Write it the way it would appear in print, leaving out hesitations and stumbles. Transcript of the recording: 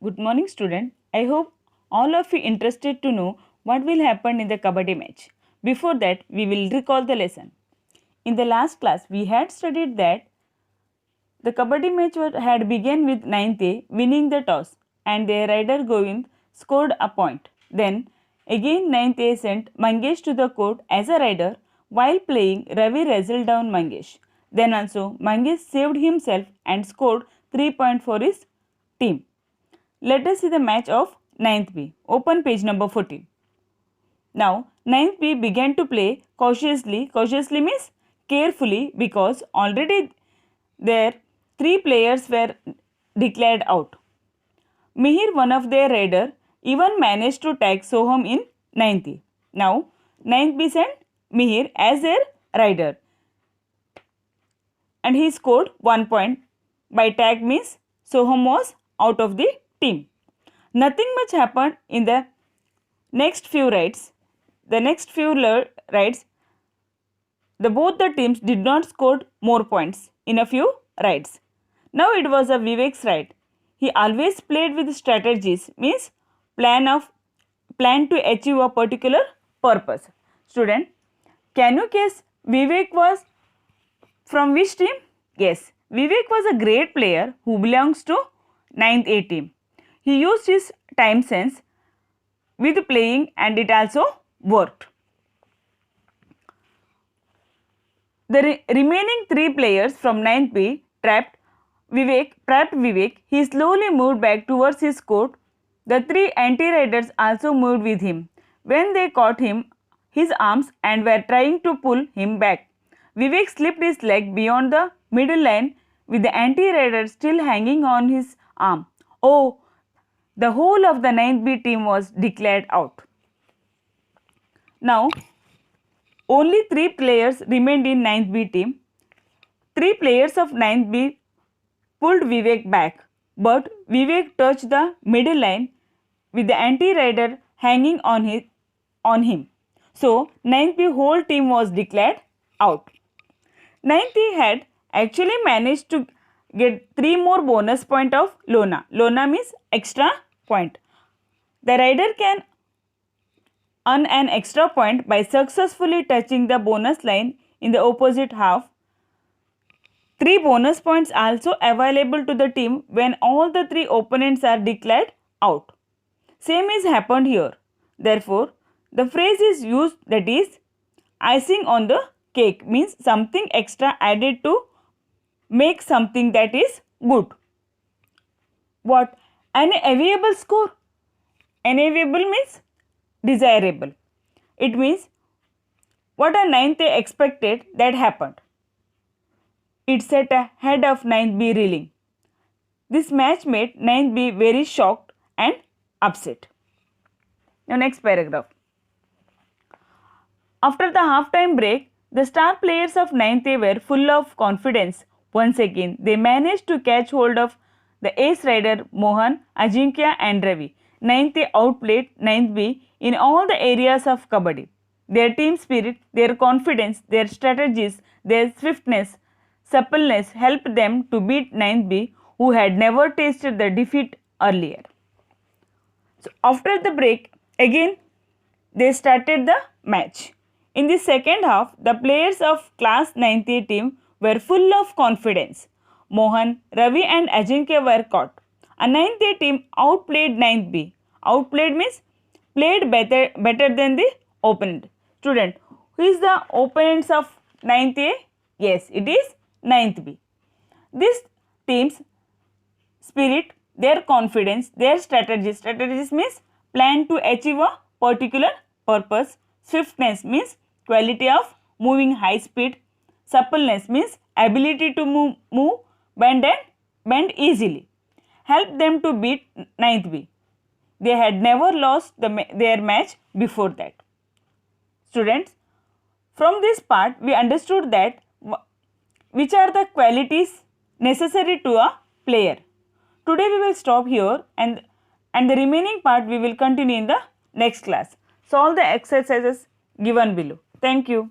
Good morning, student. I hope all of you interested to know what will happen in the kabaddi match. Before that, we will recall the lesson. In the last class, we had studied that the kabaddi match had begun with 9th A winning the toss and their rider Govind scored a point. Then again 9th A sent Mangesh to the court as a rider while playing Ravi wrestled down Mangesh. Then also Mangesh saved himself and scored 3 points for his team. Let us see the match of 9th B. Open page number 14. Now 9th B began to play cautiously. Cautiously means carefully because already their 3 players were declared out. Mihir, one of their raider, even managed to tag Soham in 9th. Now 9th B sent Mihir as their rider and he scored 1 point. By tag means Soham was out of the team. Nothing much happened in the next few rides. The next few rides, both the teams did not score more points in a few rides. Now it was a Vivek's ride. He always played with strategies, means plan to achieve a particular purpose. Student, can you guess Vivek was from which team? Yes, Vivek was a great player who belongs to 9th A team. He used his time sense with playing and it also worked. The remaining 3 players from 9th B trapped Vivek. He slowly moved back towards his court. The 3 anti-riders also moved with him. When they caught his arms and were trying to pull him back, Vivek slipped his leg beyond the middle line with the anti-rider still hanging on his arm. Oh, the whole of the 9th B team was declared out. Now, only 3 players remained in 9th B team. 3 players of 9th B pulled Vivek back, but Vivek touched the middle line with the anti-rider hanging on him. So, 9th B whole team was declared out. 9th B had actually managed to get 3 more bonus point of Lona. Lona means extra point. The rider can earn an extra point by successfully touching the bonus line in the opposite half. 3 bonus points also available to the team when all the 3 opponents are declared out. Same is happened here. Therefore, the phrase is used that is icing on the cake means something extra added to make something that is good. What? An enviable score. Enviable means desirable. It means what a 9th A expected that happened. It set ahead of 9th B reeling. This match made 9th B very shocked and upset. Now next paragraph. After the half-time break, the star players of 9th A were full of confidence. Once again, they managed to catch hold of the ace rider Mohan, Ajinkya and Ravi. 9th A outplayed 9th B in all the areas of kabaddi. Their team spirit, their confidence, their strategies, their swiftness, suppleness helped them to beat 9th B who had never tasted the defeat earlier. So after the break, again they started the match. In the second half, the players of class 9th A team were full of confidence. Mohan, Ravi and Ajinkya were caught. A 9th A team outplayed 9th B. Outplayed means played better than the opponent. Student, who is the opponents of 9th A? Yes, it is 9th B. This team's spirit, their confidence, their strategies. Strategies means plan to achieve a particular purpose. Swiftness means quality of moving high speed. Suppleness means ability to move, bend easily. Help them to beat 9th B. They had never lost their match before that. Students, from this part we understood that which are the qualities necessary to a player. Today we will stop here and the remaining part we will continue in the next class. Solve the exercises given below. Thank you.